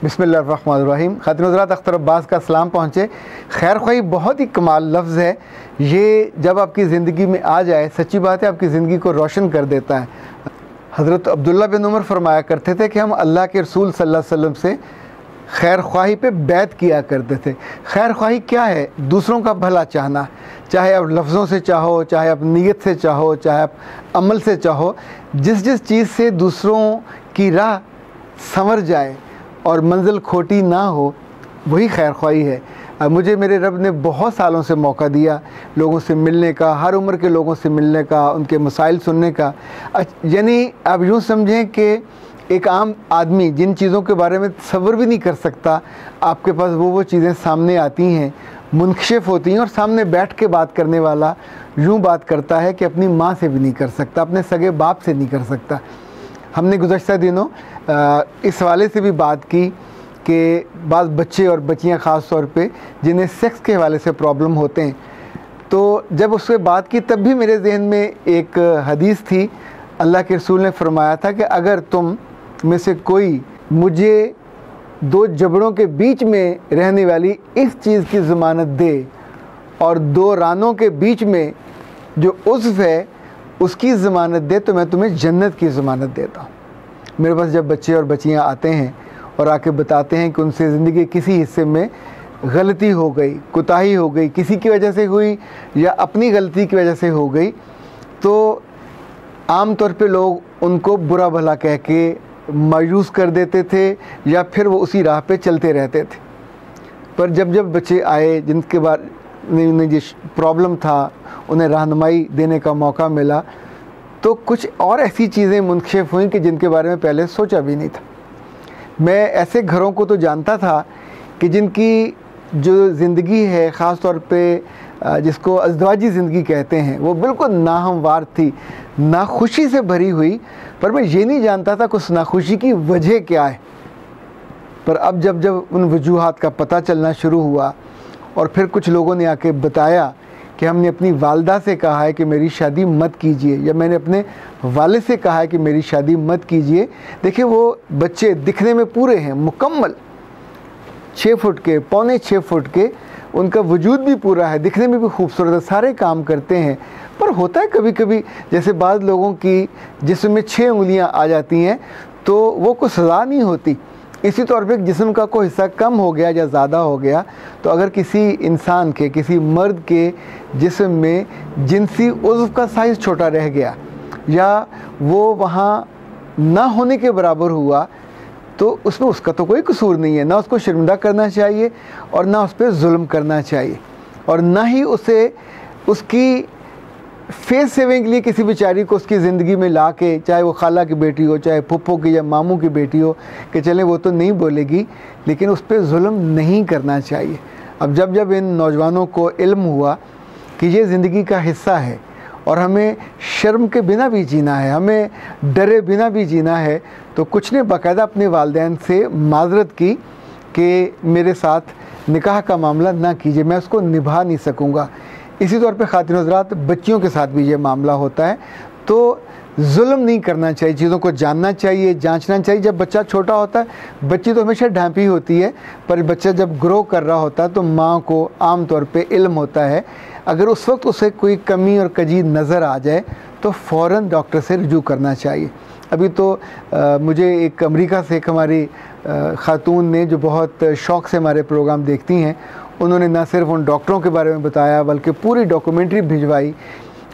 बिस्मिल्लाहिर्रहमानिर्रहीम। खातिन हज़रात, अख्तर अब्बास का सलाम पहुँचे। खैर ख्वाही बहुत ही कमाल लफ्ज़ है। ये जब आपकी ज़िंदगी में आ जाए, सच्ची बात है, आपकी ज़िंदगी को रोशन कर देता है। हज़रत अब्दुल्ला बिन उमर फरमाया करते थे कि हम अल्लाह के रसूल सल्लल्लाहु अलैहि वसल्लम से खैर ख्वाही पे बैत किया करते थे। खैर ख्वाही क्या है? दूसरों का भला चाहना, चाहे आप लफ्ज़ों से चाहो, चाहे आप नीयत से चाहो, चाहे आप अमल से चाहो। जिस जिस चीज़ से दूसरों की राह संवर जाए और मंजिल खोटी ना हो, वही खैर ख्वाही है। मुझे मेरे रब ने बहुत सालों से मौका दिया लोगों से मिलने का, हर उम्र के लोगों से मिलने का, उनके मसाइल सुनने का। यानी आप यूँ समझें कि एक आम आदमी जिन चीज़ों के बारे में तसव्वुर भी नहीं कर सकता, आपके पास वो चीज़ें सामने आती हैं, मुनकशिफ होती हैं, और सामने बैठ के बात करने वाला यूँ बात करता है कि अपनी माँ से भी नहीं कर सकता, अपने सगे बाप से नहीं कर सकता। हमने गुज़श्ता दिनों इस हवाले से भी बात की कि बाज़ बच्चे और बच्चियाँ ख़ास तौर पे जिन्हें सेक्स के हवाले से प्रॉब्लम होते हैं, तो जब उससे बात की तब भी मेरे जहन में एक हदीस थी। अल्लाह के रसूल ने फरमाया था कि अगर तुम में से कोई मुझे दो जबड़ों के बीच में रहने वाली इस चीज़ की ज़मानत दे और दो रानों के बीच में जो उज़्व है उसकी ज़मानत दे, तो मैं तुम्हें जन्नत की ज़मानत देता हूँ। मेरे पास जब बच्चे और बच्चियाँ आते हैं और आके बताते हैं कि उनसे ज़िंदगी किसी हिस्से में गलती हो गई, कोताही हो गई, किसी की वजह से हुई या अपनी गलती की वजह से हो गई, तो आम तौर पे लोग उनको बुरा भला कह के मायूस कर देते थे या फिर वो उसी राह पे चलते रहते थे। पर जब जब बच्चे आए जिनके बारे में जिस प्रॉब्लम था, उन्हें रहनुमाई देने का मौका मिला, तो कुछ और ऐसी चीज़ें मुनकशिफ हुई कि जिनके बारे में पहले सोचा भी नहीं था। मैं ऐसे घरों को तो जानता था कि जिनकी जो ज़िंदगी है, ख़ास तौर पे जिसको अज़दवाजी ज़िंदगी कहते हैं, वो बिल्कुल नाहमवार थी, नाखुशी से भरी हुई। पर मैं ये नहीं जानता था कि उस नाखुशी की वजह क्या है। पर अब जब जब उन वजूहात का पता चलना शुरू हुआ और फिर कुछ लोगों ने आके बताया कि हमने अपनी वालदा से कहा है कि मेरी शादी मत कीजिए, या मैंने अपने वालिद से कहा है कि मेरी शादी मत कीजिए। देखिए, वो बच्चे दिखने में पूरे हैं, मुकम्मल 6 फुट के, पौने 6 फुट के, उनका वजूद भी पूरा है, दिखने में भी खूबसूरत है, सारे काम करते हैं। पर होता है कभी कभी, जैसे बाज़ लोगों की जिस्म में 6 उंगलियां आ जाती हैं, तो वो कोई सज़ा नहीं होती। इसी तौर पे जिस्म का कोई हिस्सा कम हो गया या ज़्यादा हो गया, तो अगर किसी इंसान के, किसी मर्द के जिस्म में जिनसी उज़्व का साइज़ छोटा रह गया या वो वहाँ ना होने के बराबर हुआ, तो उसमें उसका तो कोई कसूर नहीं है। ना उसको शर्मिंदा करना चाहिए और ना उस पर जुल्म करना चाहिए, और ना ही उसे उसकी फेस सेविंग के लिए किसी बेचारी को उसकी ज़िंदगी में ला के, चाहे वो खाला की बेटी हो, चाहे फुप्पो की या मामू की बेटी हो, कि चले वो तो नहीं बोलेगी, लेकिन उस पर जुल्म नहीं करना चाहिए। अब जब जब इन नौजवानों को इल्म हुआ कि ये ज़िंदगी का हिस्सा है और हमें शर्म के बिना भी जीना है, हमें डरे बिना भी जीना है, तो कुछ ने बाकायदा अपने वालिदैन से माजरत की कि मेरे साथ निकाह का मामला ना कीजिए, मैं उसको निभा नहीं सकूँगा। इसी तौर पे खातिन हज़रात, बच्चियों के साथ भी ये मामला होता है। तो जुल्म नहीं करना चाहिए, चीज़ों को जानना चाहिए, जांचना चाहिए। जब बच्चा छोटा होता है, बच्ची तो हमेशा ढांपी होती है, पर बच्चा जब ग्रो कर रहा होता है तो माँ को आम तौर पे इल्म होता है। अगर उस वक्त उसे कोई कमी और कजी नज़र आ जाए तो फ़ौरन डॉक्टर से रुजू करना चाहिए। अभी तो मुझे एक अमेरिका से एक हमारी ख़ातून ने, जो बहुत शौक़ से हमारे प्रोग्राम देखती हैं, उन्होंने न सिर्फ उन डॉक्टरों के बारे में बताया बल्कि पूरी डॉक्यूमेंट्री भिजवाई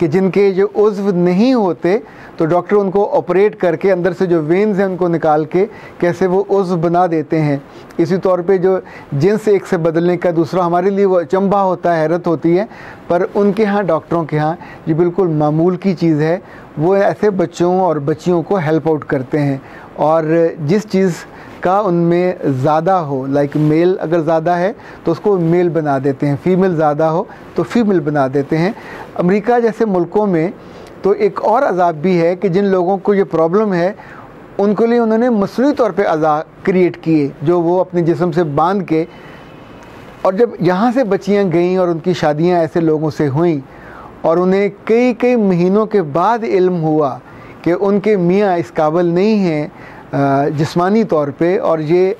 कि जिनके जो उज़्व नहीं होते तो डॉक्टर उनको ऑपरेट करके अंदर से जो वेन्स हैं उनको निकाल के कैसे वो उज़्व बना देते हैं। इसी तौर पे जो जिन्स एक से बदलने का दूसरा, हमारे लिए वो अचंभा होता है, हैरत होती है, पर उनके यहाँ, डॉक्टरों के यहाँ ये बिल्कुल मामूल की चीज़ है। वो ऐसे बच्चों और बच्चियों को हेल्प आउट करते हैं, और जिस चीज़ का उनमें ज़्यादा हो, लाइक मेल अगर ज़्यादा है तो उसको मेल बना देते हैं, फ़ीमेल ज़्यादा हो तो फ़ीमेल बना देते हैं। अमेरिका जैसे मुल्कों में तो एक और अज़ाब भी है कि जिन लोगों को ये प्रॉब्लम है उनके लिए उन्होंने मसनूई तौर पे अज़ा क्रिएट किए, जो वो अपने जिस्म से बांध के, और जब यहाँ से बच्चियाँ गईं और उनकी शादियाँ ऐसे लोगों से हुईं और उन्हें कई कई महीनों के बाद इल्म हुआ कि उनके मियाँ इस काबिल नहीं हैं जिस्मानी तौर पे और ये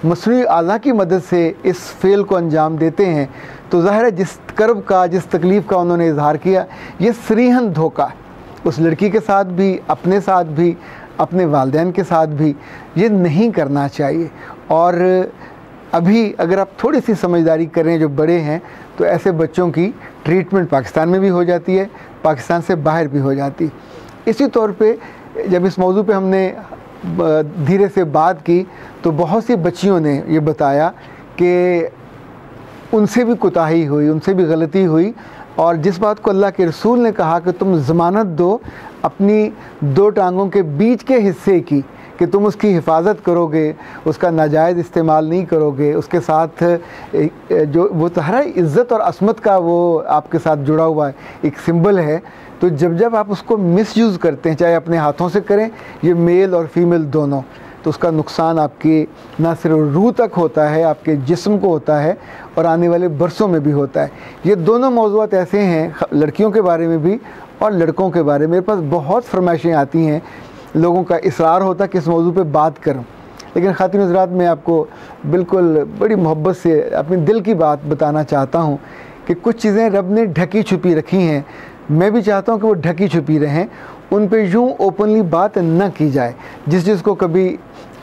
मसनूई आज़ा की मदद से इस फ़ेल को अंजाम देते हैं, तो ज़ाहिर है जिस कर्ब का, जिस तकलीफ़ का उन्होंने इजहार किया, ये सरीहन धोखा है उस लड़की के साथ भी, अपने साथ भी, अपने वालिदैन के साथ भी। ये नहीं करना चाहिए। और अभी अगर आप थोड़ी सी समझदारी करें जो बड़े हैं, तो ऐसे बच्चों की ट्रीटमेंट पाकिस्तान में भी हो जाती है, पाकिस्तान से बाहर भी हो जाती है। इसी तौर पे जब इस मौजू पे हमने धीरे से बात की, तो बहुत सी बच्चियों ने ये बताया कि उनसे भी कोताही हुई, उनसे भी गलती हुई, और जिस बात को अल्लाह के रसूल ने कहा कि तुम ज़मानत दो अपनी 2 टांगों के बीच के हिस्से की, कि तुम उसकी हिफाजत करोगे, उसका नाजायज़ इस्तेमाल नहीं करोगे, उसके साथ जो वो तुम्हारा इज़्ज़त और असमत का वो आपके साथ जुड़ा हुआ है, एक सिंबल है। तो जब आप उसको मिसयूज़ करते हैं, चाहे अपने हाथों से करें, ये मेल और फीमेल दोनों, तो उसका नुकसान आपकी ना सिर्फ रूह तक होता है, आपके जिस्म को होता है और आने वाले बरसों में भी होता है। ये दोनों मौज़ूआत ऐसे हैं, लड़कियों के बारे में भी और लड़कों के बारे में। मेरे पास बहुत फरमाइशें आती हैं, लोगों का इसरार होता है कि इस मौजू पे बात करूं, लेकिन ख़ातिन हज़रात मैं आपको बिल्कुल बड़ी मोहब्बत से अपने दिल की बात बताना चाहता हूं कि कुछ चीज़ें रब ने ढकी छुपी रखी हैं। मैं भी चाहता हूं कि वो ढकी छुपी रहें, उन पे यूँ ओपनली बात न की जाए। जिस को कभी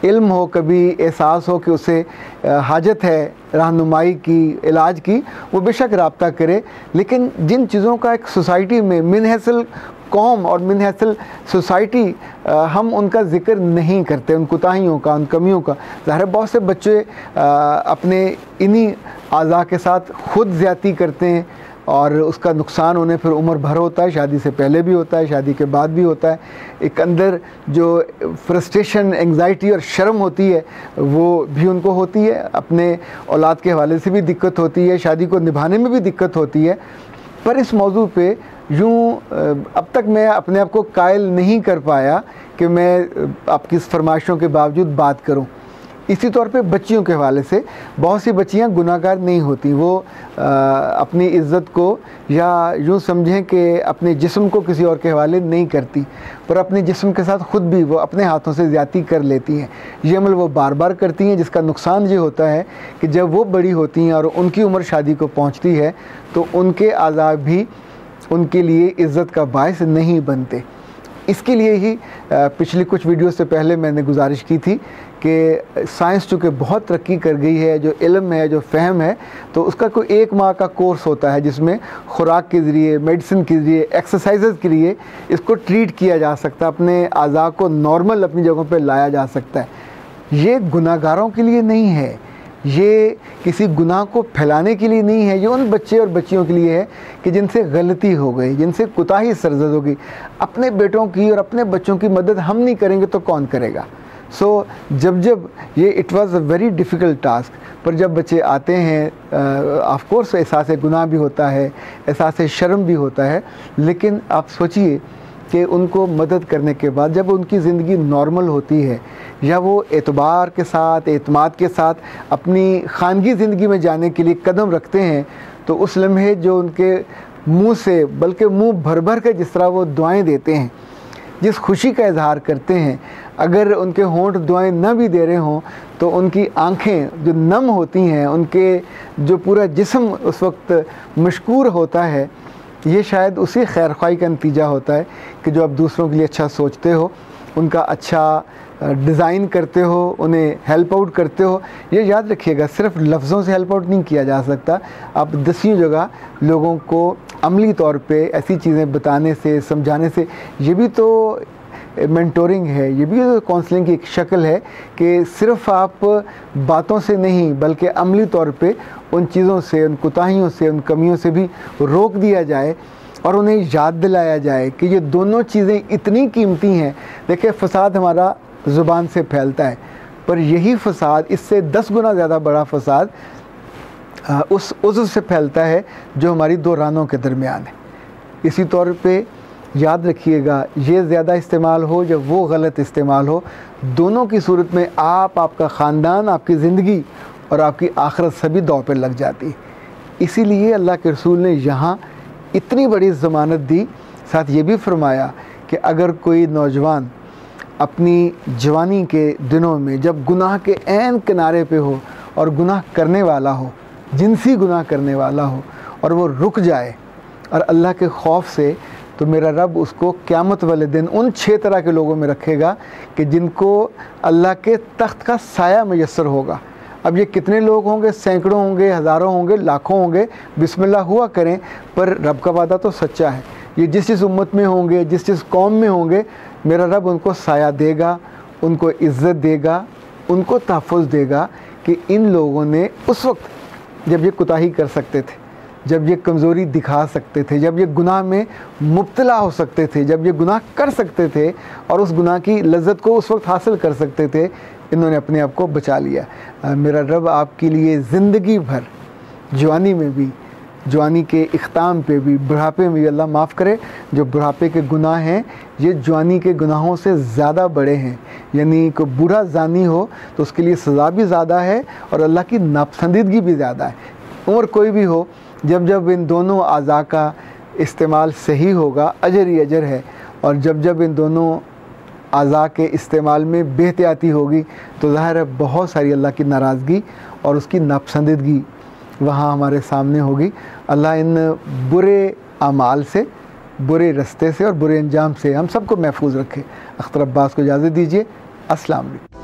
इल्म हो, कभी एहसास हो कि उसे हाजत है रहनुमाई की, इलाज की, वो बेशक रब्ता करे। लेकिन जिन चीज़ों का एक सोसाइटी में मिनहसल कौम और मिनहसल सोसाइटी हम उनका ज़िक्र नहीं करते, उन कोताहियों का, उन कमियों का। ज़ाहिर है बहुत से बच्चे अपने इन्हीं आज़ा के साथ ख़ुद ज़्यादती करते हैं और उसका नुकसान उन्हें फिर उम्र भर होता है, शादी से पहले भी होता है, शादी के बाद भी होता है। एक अंदर जो फ्रस्ट्रेशन, एंग्जाइटी और शर्म होती है वो भी उनको होती है, अपने औलाद के हवाले से भी दिक्कत होती है, शादी को निभाने में भी दिक्कत होती है। पर इस मौजू पे यूँ अब तक मैं अपने आप को कायल नहीं कर पाया कि मैं आपकी इस फरमाइशों के बावजूद बात करूं। इसी तौर पे बच्चियों के हवाले से बहुत सी बच्चियां गुनाहगार नहीं होती, वो अपनी इज़्ज़त को या यूँ समझें कि अपने जिस्म को किसी और के हवाले नहीं करती, पर अपने जिस्म के साथ ख़ुद भी वो अपने हाथों से ज़्यादती कर लेती हैं। ये अमल वो बार बार करती हैं, जिसका नुकसान ये होता है कि जब वो बड़ी होती हैं और उनकी उम्र शादी को पहुँचती है, तो उनके आज़ाद भी उनके लिए इज़्ज़त का बायस नहीं बनते। इसके लिए ही पिछली कुछ वीडियो से पहले मैंने गुजारिश की थी कि साइंस चूँकि बहुत तरक्की कर गई है, जो इल्म है, जो फ़हम है, तो उसका कोई 1 माह का कोर्स होता है जिसमें खुराक के ज़रिए, मेडिसिन के ज़रिए, एक्सरसाइजेज़ के लिए इसको ट्रीट किया जा सकता है, अपने आज़ा को नॉर्मल अपनी जगहों पर लाया जा सकता है। ये गुनाहगारों के लिए नहीं है, ये किसी गुनाह को फैलाने के लिए नहीं है, ये उन बच्चे और बच्चियों के लिए है कि जिनसे गलती हो गई, जिनसे कोताही सरजद हो गई। अपने बेटों की और अपने बच्चों की मदद हम नहीं करेंगे तो कौन करेगा। जब ये it was a very difficult task, पर जब बच्चे आते हैं ऑफ कोर्स एहसास गुनाह भी होता है, एहसास शर्म भी होता है, लेकिन आप सोचिए कि उनको मदद करने के बाद जब उनकी ज़िंदगी नॉर्मल होती है या वो एतबार के साथ, एतमाद के साथ अपनी ख़ानगी ज़िंदगी में जाने के लिए कदम रखते हैं, तो उस लम्हे जो उनके मुंह से, बल्कि मुंह भर भर के जिस तरह वो दुआएं देते हैं, जिस खुशी का इजहार करते हैं, अगर उनके होंठ दुआएं न भी दे रहे हों तो उनकी आँखें जो नम होती हैं, उनके जो पूरा जिस्म उस वक्त मशकूर होता है, ये शायद उसी खैर ख्वाही का नतीजा होता है कि जो आप दूसरों के लिए अच्छा सोचते हो, उनका अच्छा डिज़ाइन करते हो, उन्हें हेल्प आउट करते हो। ये याद रखिएगा, सिर्फ लफ्ज़ों से हेल्प आउट नहीं किया जा सकता। आप 10वीं जगह लोगों को अमली तौर पे ऐसी चीज़ें बताने से, समझाने से, ये भी तो मेंटोरिंग है, ये भी तो काउंसलिंग की एक शक्ल है कि सिर्फ आप बातों से नहीं बल्कि अमली तौर पे उन चीज़ों से, उन कोताहियों से, उन कमियों से भी रोक दिया जाए और उन्हें याद दिलाया जाए कि ये दोनों चीज़ें इतनी कीमती हैं। देखिए, फ़साद हमारा ज़ुबान से फैलता है, पर यही फ़साद, इससे 10 गुना ज़्यादा बड़ा फ़साद उस उज़्व से फैलता है जो हमारी 2 रानों के दरमियान है। इसी तौर पे याद रखिएगा, ये ज़्यादा इस्तेमाल हो या वो गलत इस्तेमाल हो, दोनों की सूरत में आपका ख़ानदान, आपकी ज़िंदगी और आपकी आखिरत सभी दांव पर लग जाती है। इसीलिए अल्लाह के रसूल ने यहाँ इतनी बड़ी ज़मानत दी, साथ ये भी फरमाया कि अगर कोई नौजवान अपनी जवानी के दिनों में जब गुनाह के ऐन किनारे पे हो और गुनाह करने वाला हो, जिनसी गुनाह करने वाला हो, और वो रुक जाए और अल्लाह के खौफ से, तो मेरा रब उसको क़यामत वाले दिन उन 6 तरह के लोगों में रखेगा कि जिनको अल्लाह के तख्त का साया मैसर होगा। अब ये कितने लोग होंगे? सैकड़ों होंगे, हज़ारों होंगे, लाखों होंगे, बिस्मिल्लाह हुआ करें, पर रब का वादा तो सच्चा है। ये जिस उम्मत में होंगे, जिस कौम में होंगे, मेरा रब उनको साया देगा, उनको इज़्ज़त देगा, उनको तहफ़्फ़ुज़ देगा कि इन लोगों ने उस वक्त जब ये कोताही कर सकते थे, जब ये कमज़ोरी दिखा सकते थे, जब ये गुनाह में मुब्तला हो सकते थे, जब ये गुनाह कर सकते थे और उस गुनाह की लज्जत को उस वक्त हासिल कर सकते थे, इन्होंने अपने आप को बचा लिया। मेरा रब आपके लिए ज़िंदगी भर, जवानी में भी, जवानी के इख्ताम पे भी, बुढ़ापे में भी अल्लाह माफ़ करे। जो बुढ़ापे के गुनाह हैं ये जवानी के गुनाहों से ज़्यादा बड़े हैं। यानी कोई बूढ़ा ज़ानी हो तो उसके लिए सज़ा भी ज़्यादा है और अल्लाह की नापसंदीदगी भी ज़्यादा है। उम्र कोई भी हो, जब जब इन दोनों अज़ा का इस्तेमाल सही होगा, अजर ही अजर है। और जब जब इन दोनों अज़ा के इस्तेमाल में बेहतियाती होगी तो ज़ाहिर है बहुत सारी अल्लाह की नाराज़गी और उसकी नापसंदीदगी वहाँ हमारे सामने होगी। अल्लाह इन बुरे अमाल से, बुरे रास्ते से और बुरे अंजाम से हम सबको महफूज रखे। अख्तर अब्बास को इजाज़त दीजिए। अस्सलाम वालेकुम।